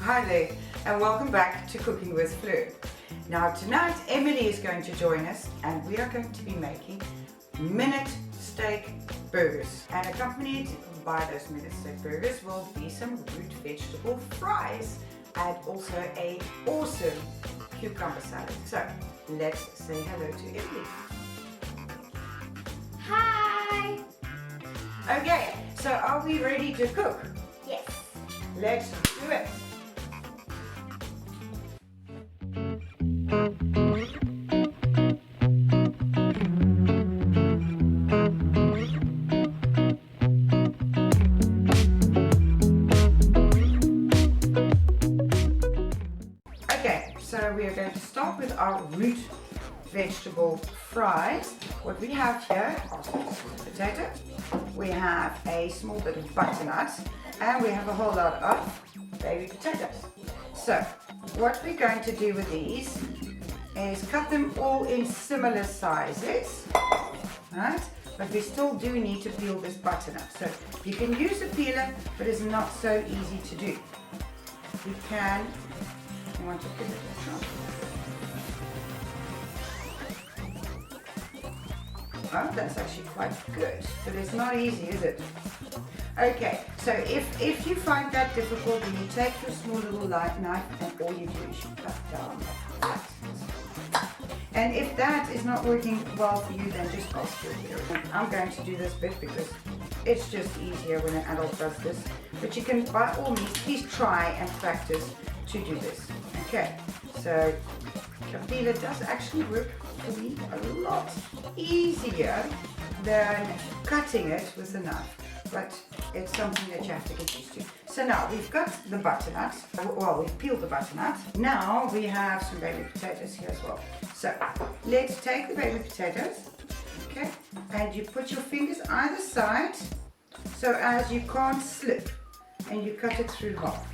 Hi there and welcome back to Cooking with Fleur. Now tonight Emily is going to join us and we are going to be making minute steak burgers, and accompanied by those minute steak burgers will be some root vegetable fries and also a awesome cucumber salad. So let's say hello to Emily. Hi! Okay, so are we ready to cook? Yes. Let's do it. Okay, so we are going to start with our root vegetable fries. What we have here are some potatoes, we have a small bit of butternut, and we have a whole lot of baby potatoes. So what we're going to do with these is cut them all in similar sizes, right? But we still do need to peel this butternut. So you can use a peeler, but it's not so easy to do. You want to peel it sharp. Oh, that's actually quite good, but it's not easy, is it? Okay, so if you find that difficult, then you take your small little light knife and all you do is you cut down like that. And if that is not working well for you, then just ask your parent. I'm going to do this bit because it's just easier when an adult does this. But you can, by all means, please try and practice to do this. Okay, so the peeler does actually work for me a lot easier than cutting it with a knife, but it's something that you have to get used to. So now we've got the butternut, well, we've peeled the butternut. Now we have some baby potatoes here as well. So let's take the baby potatoes, okay, and you put your fingers either side so as you can't slip, and you cut it through half.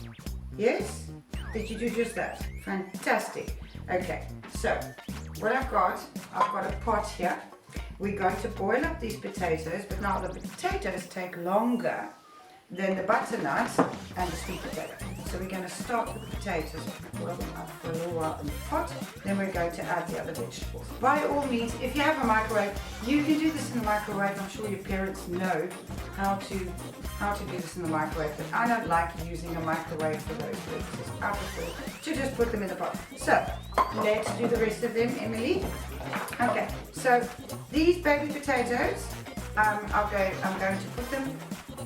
Yes? Did you do just that? Fantastic. Okay, so what I've got a pot here. We're going to boil up these potatoes, but now the potatoes take longer than the butternut and the sweet potato. So we're going to start with the potatoes, boil them up for a little while in the pot, then we're going to add the other vegetables. By all means, if you have a microwave, you can do this in the microwave. I'm sure your parents know how to do this in the microwave, but I don't like using a microwave for those purposes. I prefer to just put them in the pot. So let's do the rest of them, Emily. Okay, so these baby potatoes, I'm going to put them,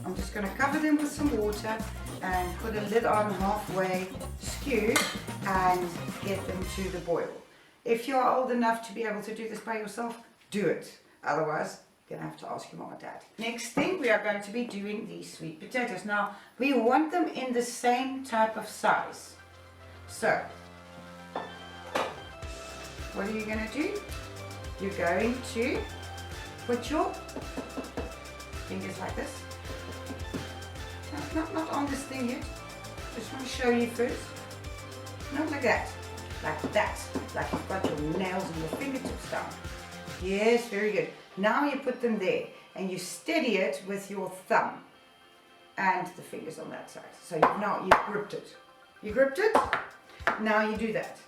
I'm just going to cover them with some water and put a lid on halfway, skew, and get them to the boil. If you're old enough to be able to do this by yourself, do it. Otherwise, you're going to have to ask your mom or dad. Next thing, we are going to be doing these sweet potatoes. Now, we want them in the same type of size. So, what are you going to do? You're going to put your fingers like this. Not on this thing yet. Just want to show you first. Not like that. Like that. Like you've got your nails and your fingertips down. Yes, very good. Now you put them there and you steady it with your thumb and the fingers on that side. So you've gripped it. You gripped it? Now you do that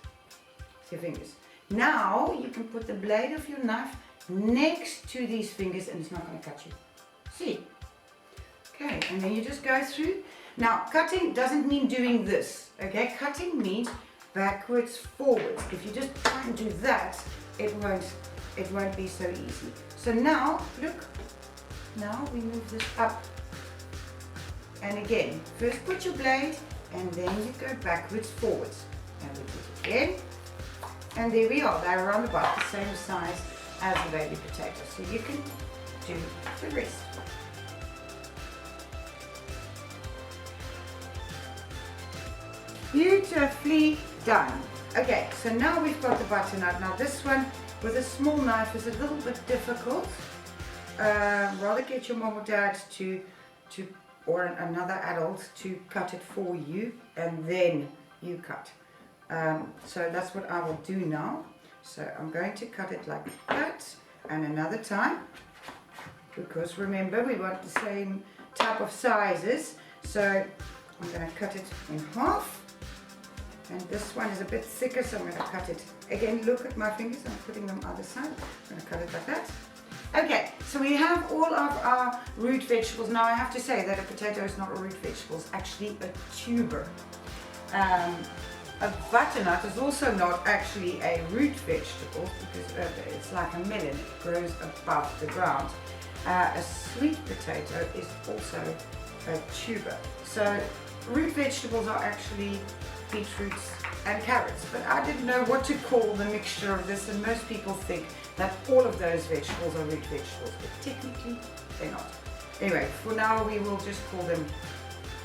with your fingers. Now you can put the blade of your knife next to these fingers and it's not going to cut you. See? Okay, and then you just go through. Now, cutting doesn't mean doing this, okay? Cutting means backwards, forwards. If you just try and do that, it won't be so easy. So now, look, now we move this up. And again, first put your blade and then you go backwards, forwards. And we do it again. And there we are, they're around about the same size as the baby potatoes. So you can do the rest. Beautifully done. Okay, so now we've got the butternut. Now this one with a small knife is a little bit difficult. Rather get your mom or dad or another adult to cut it for you and then you cut. So that's what I will do now. So I'm going to cut it like that and another time, because remember we want the same type of sizes. So I'm going to cut it in half And this one is a bit thicker, so I'm going to cut it. Again, look at my fingers. I'm putting them either side. I'm going to cut it like that. Okay, so we have all of our root vegetables. Now I have to say that a potato is not a root vegetable, it's actually a tuber. A butternut is also not actually a root vegetable because it's like a melon, it grows above the ground. A sweet potato is also a tuber. So root vegetables are actually beetroots and carrots, but I didn't know what to call the mixture of this, and most people think that all of those vegetables are root vegetables, but technically they're not. Anyway, for now we will just call them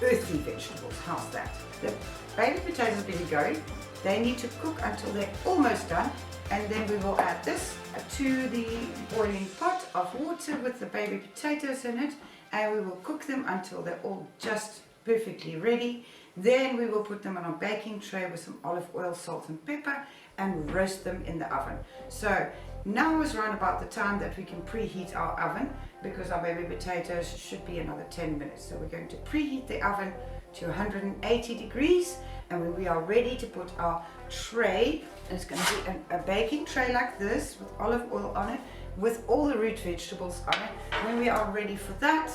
earthy vegetables. How's that? The baby potatoes have been going. They need to cook until they're almost done, and then we will add this to the boiling pot of water with the baby potatoes in it, and we will cook them until they're all just perfectly ready. Then we will put them on a baking tray with some olive oil, salt and pepper and roast them in the oven. So now is around about the time that we can preheat our oven, because our baby potatoes should be another 10 minutes. So we're going to preheat the oven to 180 degrees, and when we are ready to put our tray, it's going to be a baking tray like this with olive oil on it, with all the root vegetables on it. When we are ready for that,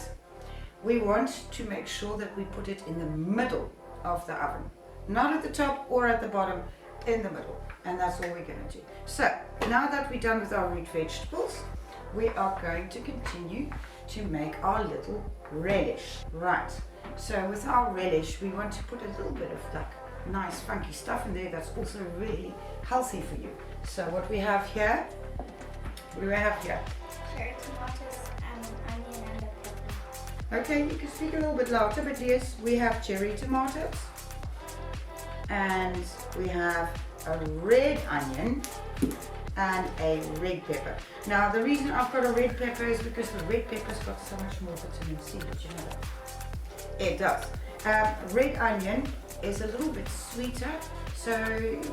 we want to make sure that we put it in the middle of the oven, not at the top or at the bottom, in the middle, and that's all we're going to do. So now that we're done with our root vegetables, we are going to continue to make our little relish. Right, so with our relish we want to put a little bit of like nice funky stuff in there that's also really healthy for you. So what we have here, Carrot, tomatoes, and onion and a pepper. okay, you can speak a little bit louder, but yes, we have cherry tomatoes, and we have a red onion and a red pepper. Now the reason I've got a red pepper is because the red pepper's got so much more vitamin C, did you know that? It does. Red onion is a little bit sweeter, so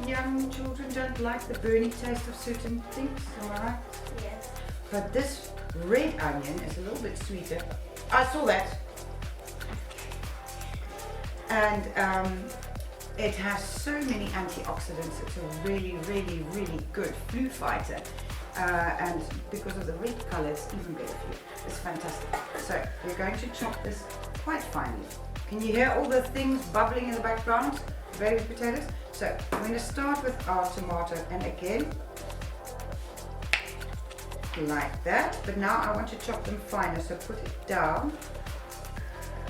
young children don't like the burny taste of certain things, am I right? Yes. But this red onion is a little bit sweeter. I saw that. And it has so many antioxidants. It's a really, really, really good flu fighter. And because of the red color, it's even better for you. It's fantastic. So we're going to chop this quite finely. Can you hear all the things bubbling in the background? Baby potatoes. So I'm going to start with our tomato, and again, like that. But now I want to chop them finer, so put it down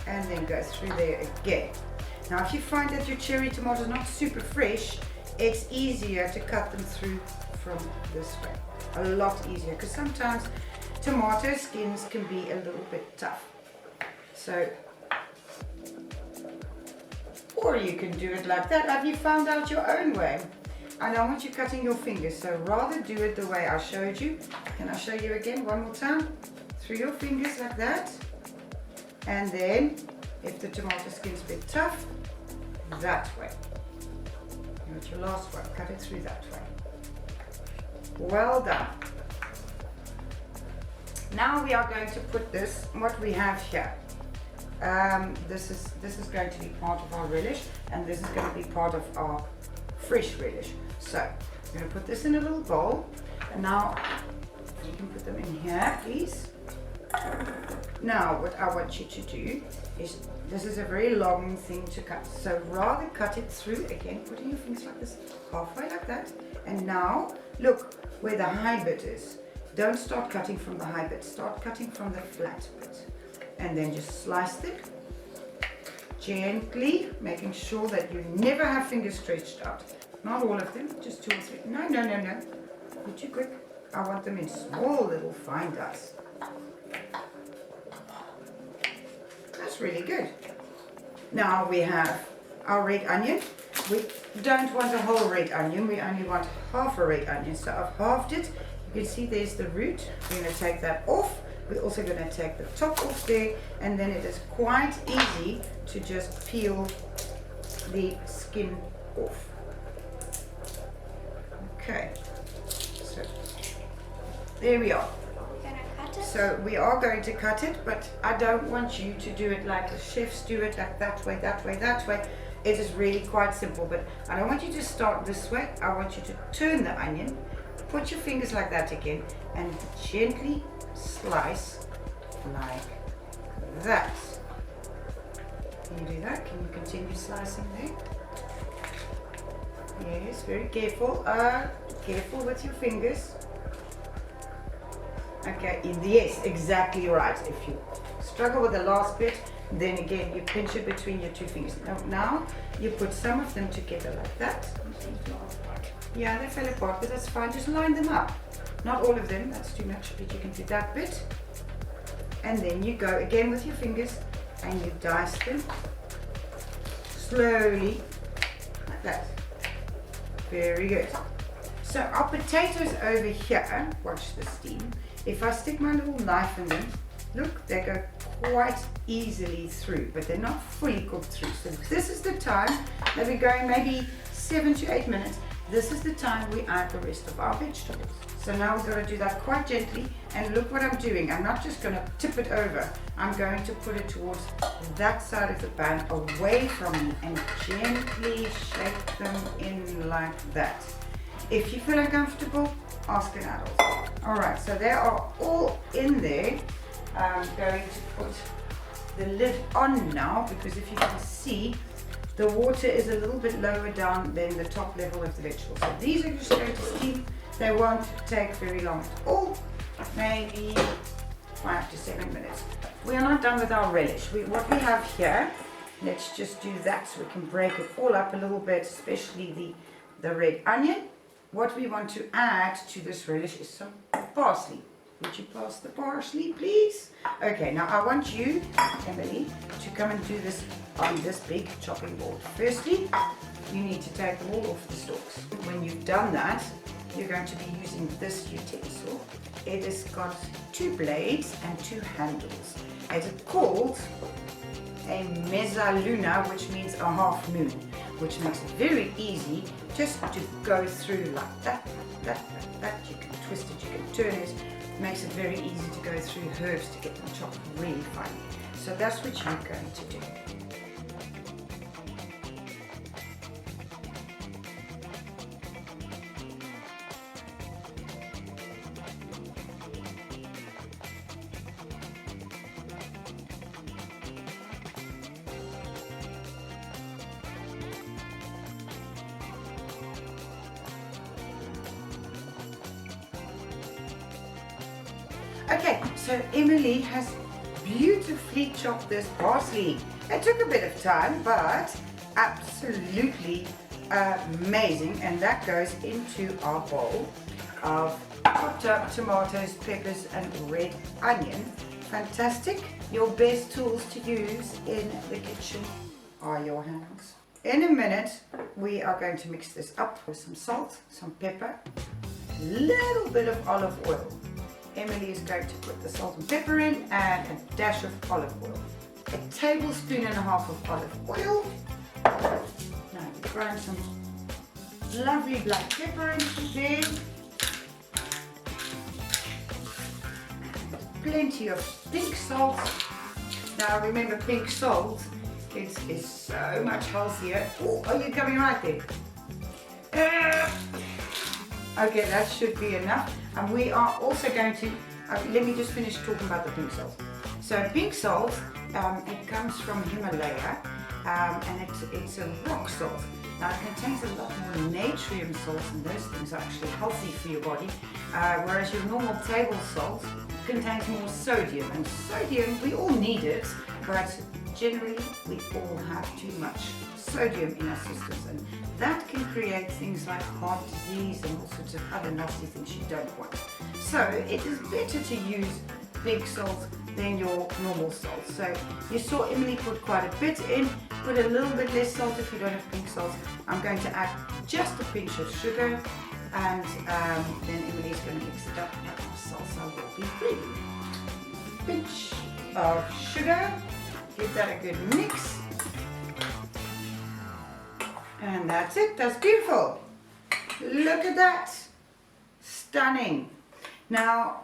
and then go through there again. Now if you find that your cherry tomato is not super fresh, it's easier to cut them through from this way. A lot easier, because sometimes tomato skins can be a little bit tough. So, or you can do it like that. Have you found out your own way? And I want you cutting your fingers, so rather do it the way I showed you. Can I show you again one more time? Through your fingers like that. And then, if the tomato skin's a bit tough, that way. And with your last one, cut it through that way. Well done. Now we are going to put this, what we have here. This is going to be part of our relish, and this is going to be part of our fresh relish. So I'm going to put this in a little bowl, and now you can put them in here, please. Now what I want you to do is, this is a very long thing to cut, so rather cut it through, again putting your fingers like this, halfway like that, and now look where the high bit is. Don't start cutting from the high bit, start cutting from the flat bit, and then just slice it gently, making sure that you never have fingers stretched out. Not all of them, just 2 or 3. No, you're too quick. I want them in small little fine dice. That's really good. Now we have our red onion. We don't want a whole red onion, we only want half a red onion. So I've halved it. You can see there's the root. We're going to take that off. We're also going to take the top off there, and then it is quite easy to just peel the skin off. Okay, so there we are. We're gonna cut it? So we are going to cut it, but I don't want you to do it like the chefs do it, like that way, that way, that way. It is really quite simple, but I don't want you to start this way. I want you to turn the onion, put your fingers like that again, and gently slice like that. Can you do that? Can you continue slicing there? Yes, very careful. Careful with your fingers. Okay, yes, exactly right. If you struggle with the last bit, then again you pinch it between your two fingers. Now you put some of them together like that. Yeah, they fell apart, but that's fine. Just line them up. Not all of them, that's too much, but you can do that bit. And then you go again with your fingers and you dice them slowly like that. Very good. So our potatoes over here, watch the steam. If I stick my little knife in them, look, they go quite easily through, but they're not fully cooked through. So this is the time that we're going maybe 7 to 8 minutes. This is the time we add the rest of our vegetables. So now we're going to do that quite gently, and look what I'm doing. I'm not just going to tip it over. I'm going to put it towards that side of the pan away from me and gently shake them in like that. If you feel uncomfortable, ask an adult. Alright, so they are all in there. I'm going to put the lid on now, because if you can see, the water is a little bit lower down than the top level of the vegetables. So these are just going to steam. They won't take very long at all, maybe 5 to 7 minutes. We are not done with our relish. What we have here, let's just do that so we can break it all up a little bit, especially the red onion. What we want to add to this relish is some parsley. Would you pass the parsley, please? Okay, now I want you, Emily, to come and do this on this big chopping board. Firstly, you need to take them all off the stalks. When you've done that, you're going to be using this utensil. It has got 2 blades and 2 handles. It is called a mezzaluna, which means a half moon, which makes it very easy just to go through like that. You can twist it, you can turn it. It makes it very easy to go through herbs to get them chopped really fine. So that's what you're going to do. Okay, so Emily has beautifully chopped this parsley. It took a bit of time, but absolutely amazing. And that goes into our bowl of chopped up tomatoes, peppers, and red onion. Fantastic. Your best tools to use in the kitchen are your hands. In a minute, we are going to mix this up with some salt, some pepper, a little bit of olive oil. Emily is going to put the salt and pepper in and a dash of olive oil. A tablespoon and a half of olive oil. Now you grind some lovely black pepper into there. Plenty of pink salt. Now remember, pink salt is so much healthier. Oh, are you coming right there? Okay, that should be enough. And we are also going to, let me just finish talking about the pink salt. So pink salt, it comes from Himalaya, and it's a rock salt. Now it contains a lot more natrium salts, and those things are actually healthy for your body, whereas your normal table salt contains more sodium. And sodium, we all need it, but generally we all have too much sodium in our systems, and that can create things like heart disease and all sorts of other nasty things you don't want. So it is better to use pink salt than your normal salt. So you saw Emily put quite a bit in. Put a little bit less salt if you don't have pink salt. I'm going to add just a pinch of sugar, and then Emily's going to mix it up and our salsa will be ready. Pinch of sugar, give that a good mix. And that's it, that's beautiful. Look at that, stunning. Now,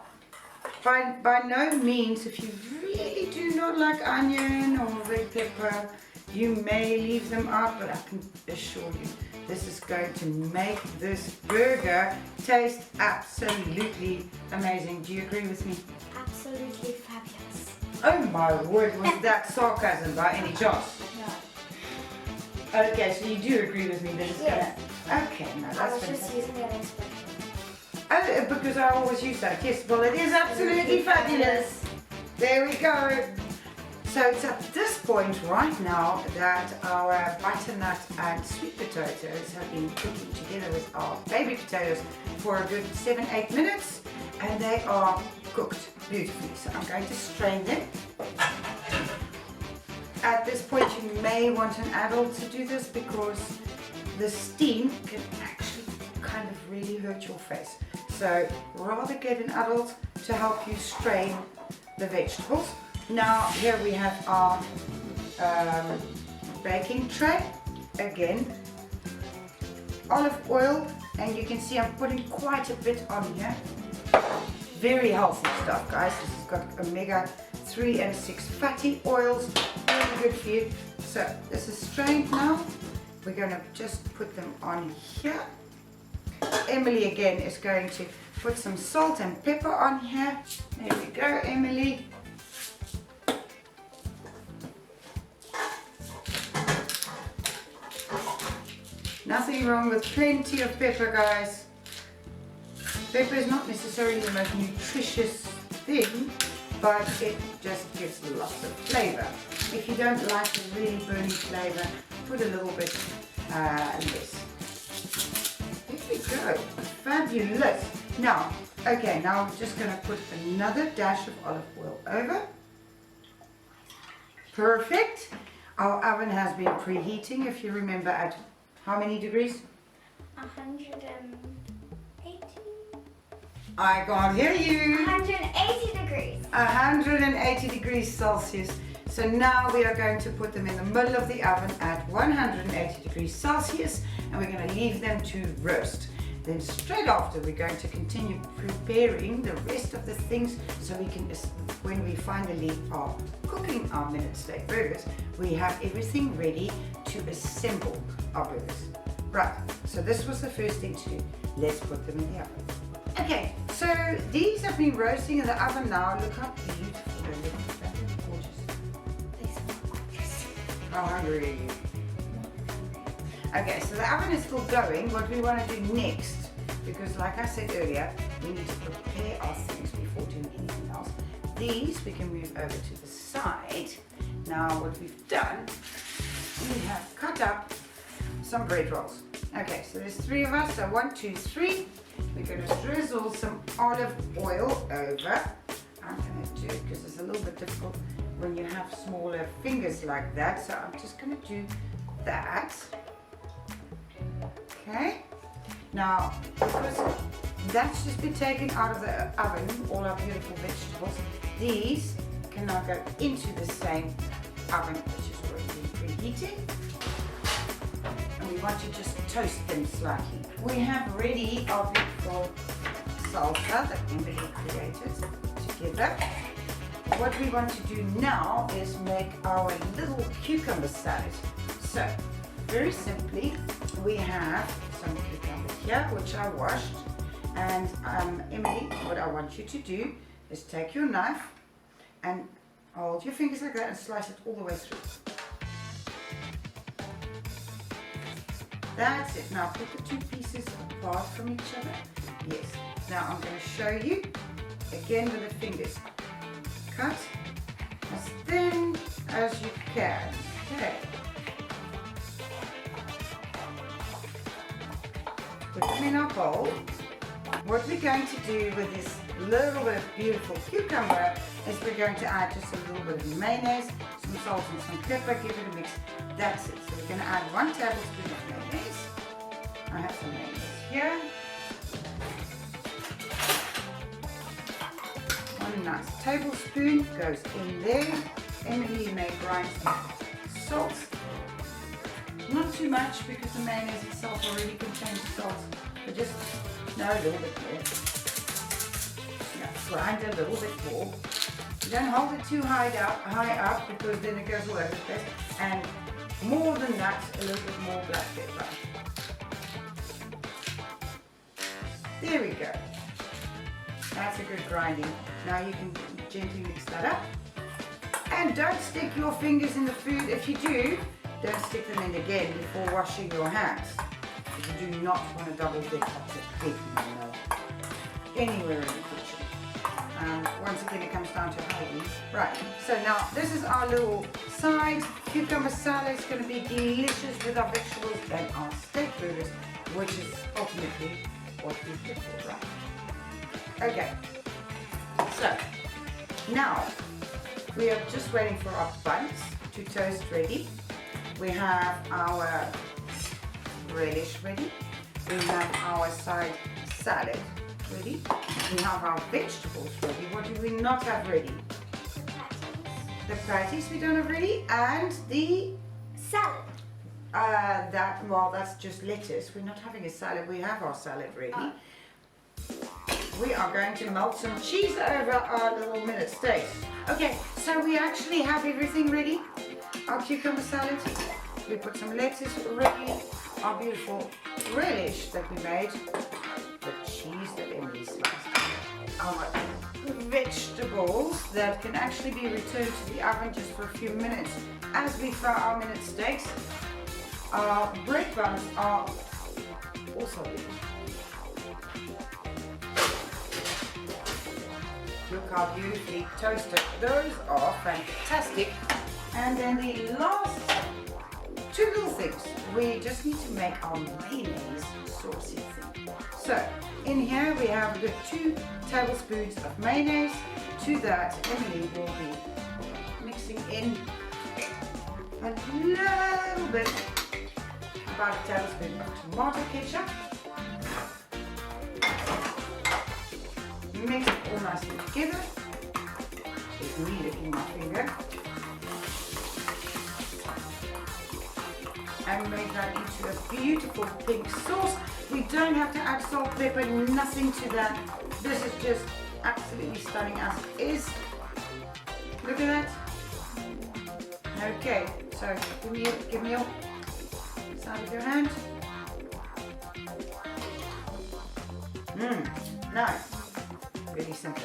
by no means, if you really do not like onion or red pepper, You may leave them out, but I can assure you, this is going to make this burger taste absolutely amazing. Do you agree with me? Absolutely fabulous. Oh my word, was that sarcasm by any chance? No. Okay, so you do agree with me that it's Yes. gonna... Okay, no, I that's was just fantastic. using an expression. Oh, because I always use that. Yes, well, it is absolutely fabulous. There we go. So it's at this point right now that our butternut and sweet potatoes have been cooking together with our baby potatoes for a good 7-8 minutes, and they are cooked beautifully. So I'm going to strain them. At this point you may want an adult to do this because the steam can actually kind of really hurt your face. So rather get an adult to help you strain the vegetables. Now here we have our baking tray. Again, olive oil, and you can see I'm putting quite a bit on here. Very healthy stuff, guys. This has got omega-3 and 6 fatty oils. Really good for you. So this is strained now. We're going to just put them on here. Emily again is going to put some salt and pepper on here. There we go, Emily. Nothing wrong with plenty of pepper, guys. Pepper is not necessarily the most nutritious thing, but it just gives lots of flavor. If you don't like a really burny flavor, put a little bit less. There we go. Fabulous. Now, okay, now I'm just going to put another dash of olive oil over. Perfect. Our oven has been preheating, if you remember, at how many degrees? 180. I can't hear you. 180 degrees. 180 degrees Celsius. So now we are going to put them in the middle of the oven at 180 degrees Celsius, and we're going to leave them to roast. Then straight after we're going to continue preparing the rest of the things so we can, when we finally are cooking our minute steak burgers, we have everything ready to assemble our burgers. Right, so this was the first thing to do. Let's put them in the oven. Okay, so these have been roasting in the oven now. Look how beautiful they look. They're gorgeous. They smell gorgeous. How hungry are you? Okay, so the oven is still going. What we want to do next, because like I said earlier, we need to prepare our things before doing anything else. These we can move over to the side. Now what we've done, we have cut up some bread rolls. Okay, so there's 3 of us, so 1, 2, 3. We're going to drizzle some olive oil over. I'm going to do it because it's a little bit difficult when you have smaller fingers like that, so I'm just going to do that. Okay, now because that's just been taken out of the oven, all our beautiful vegetables, these can now go into the same oven which is already preheating, and we want to just toast them slightly. We have ready our beautiful salsa that Emily created together. What we want to do now is make our little cucumber salad. So very simply, we have some cucumbers here, which I washed. And Emily, what I want you to do is take your knife and hold your fingers like that and slice it all the way through. That's it. Now put the 2 pieces apart from each other. Yes. Now I'm going to show you again with the fingers. Cut as thin as you can. Okay. Put them in our bowl. What we're going to do with this little bit of beautiful cucumber is we're going to add just a little bit of mayonnaise, some salt and some pepper, give it a mix. That's it. So we're going to add 1 tablespoon of mayonnaise. I have some mayonnaise here. 1 nice tablespoon goes in there. Emily, you may grind some salt. Not too much because the mayonnaise itself already contains salt, but just a little bit more. Now grind a little bit more. You don't hold it too high up because then it goes all over the place. And More than that, a little bit more black pepper. There we go. That's a good grinding. Now you can gently mix that up. And don't stick your fingers in the food. If you do, don't stick them in again before washing your hands. You do not want to double dip. That's a big no-no. Anywhere in the kitchen. Once again, it comes down to hygiene. Right, so now this is our little side. Cucumber salad is going to be delicious with our vegetables and our steak burgers, which is ultimately what we did for, right? Okay, so now we are just waiting for our buns to toast ready. We have our relish ready. We have our side salad ready. We have our vegetables ready. What do we not have ready? The patties we don't have ready, and the salad. That's just lettuce. We're not having a salad. We have our salad ready. Oh. We are going to melt some cheese over our little minute steaks. Okay, so we actually have everything ready. Our cucumber salad. We put some lettuce ready. Our beautiful relish that we made. The cheese that Emily sliced. Our vegetables that can actually be returned to the oven just for a few minutes as we fry our minute steaks. Our bread buns are also ready. Look how beautifully toasted. Those are fantastic. And then the last two little things. We just need to make our mayonnaise saucy thing. So in here we have the 2 tablespoons of mayonnaise. To that, Emily will be mixing in a little bit, about a tablespoon of tomato ketchup. Mix it all nicely together. It's me licking my finger. And make that into a beautiful pink sauce. We don't have to add salt, pepper, nothing to that. This is just absolutely stunning as it is. Look at that. Okay, so give me your side of your hand. Nice. Really simple.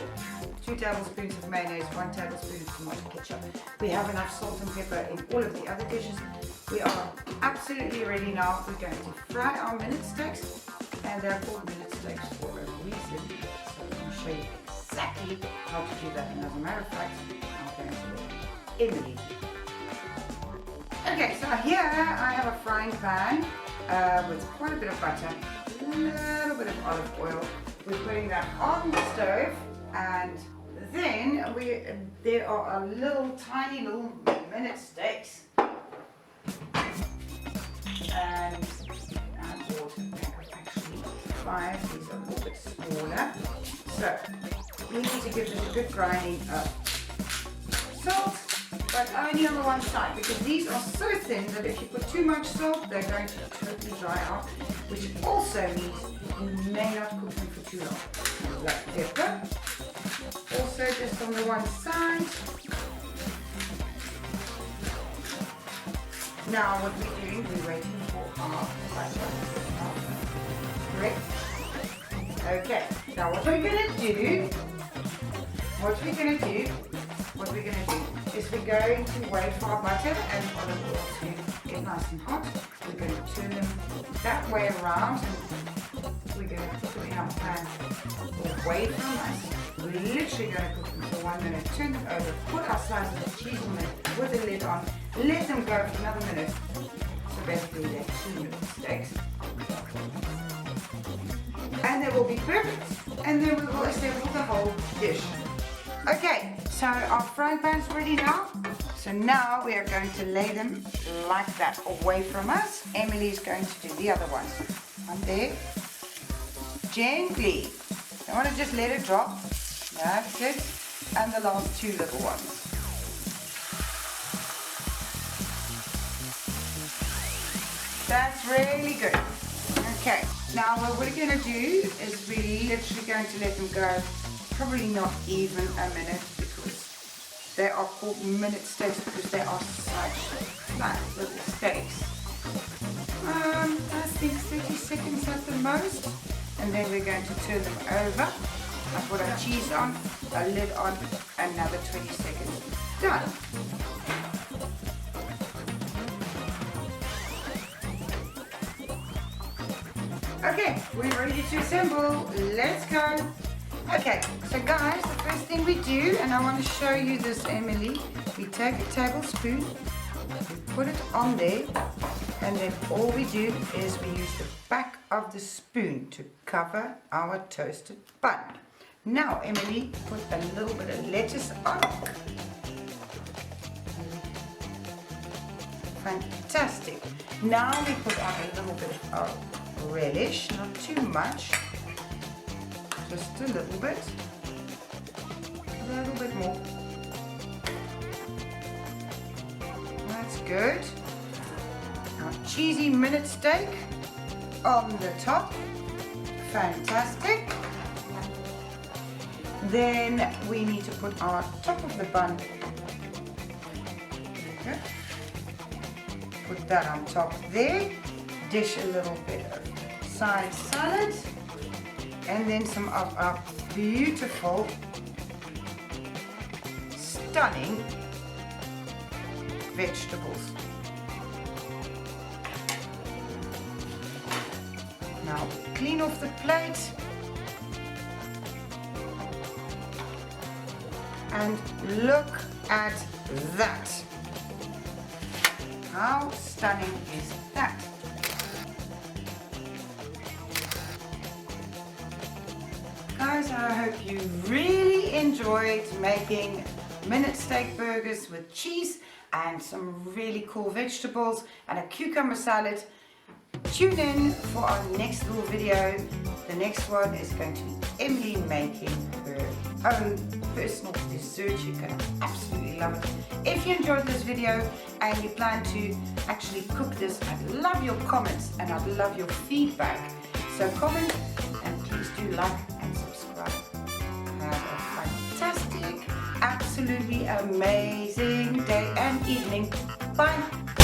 2 tablespoons of mayonnaise, 1 tablespoon of tomato ketchup. We have enough salt and pepper in all of the other dishes. We are absolutely ready now. We're going to fry our minute steaks, and they're called minute steaks for a reason. So I'm going to show you exactly how to do that. And as a matter of fact, I'm going to let Emily. Okay, so here I have a frying pan with quite a bit of butter, a little bit of olive oil. We're putting that on the stove, and then there are a little tiny little minute steaks. And I bought a pack of actually 5. These are a little bit smaller. So we need to give this a good grinding of salt, but only on the one side, because these are so thin that if you put too much salt, they're going to totally dry out, which also means you may not cook them for too long. Black pepper, also just on the one side. Now what we're doing, we're waiting for our butter. Correct? Okay, now what we're going to do is we're going to wait for our butter and olive oil to get nice and hot. We're going to turn them that way around, and we're going to put them in our pan away from us. We're literally going to cook them for 1 minute, turn them over, put our slices of cheese on them with the lid on, let them go for another minute. So basically they're 2-minute steaks. And they will be perfect. And then we will assemble the whole dish. Okay, so our frying pan's ready now. So now we are going to lay them like that away from us. Emily's going to do the other ones. One there. Gently. Don't want to just let it drop. That's it. And the last 2 little ones. That's really good. Okay, now what we're going to do is we're literally going to let them go probably not even a minute, because they are called minute steaks because they are such flat little steaks. I think 30 seconds at the most. And then we're going to turn them over. I put our cheese on, a lid on, another 20 seconds. Done. Okay, we're ready to assemble. Let's go. Okay, so guys, the first thing we do, and I want to show you this, Emily, we take a tablespoon, we put it on there, and then all we do is we use the back of the spoon to cover our toasted bun. Now, Emily, put a little bit of lettuce on. Fantastic. Now we put on a little bit of relish, not too much. Just a little bit more. That's good. Our cheesy minute steak on the top. Fantastic. Then we need to put our top of the bun. Okay. Put that on top there. Dish a little bit of side salad. And then some of our beautiful, stunning vegetables. Now clean off the plate. And look at that. How stunning is that? Guys, I hope you really enjoyed making minute steak burgers with cheese and some really cool vegetables and a cucumber salad. Tune in for our next little video. The next one is going to be Emily making her own personal dessert. You're going to absolutely love it. If you enjoyed this video and you plan to actually cook this, I'd love your comments and I'd love your feedback. So comment and please do like and subscribe. Have a fantastic, absolutely amazing day and evening. Bye.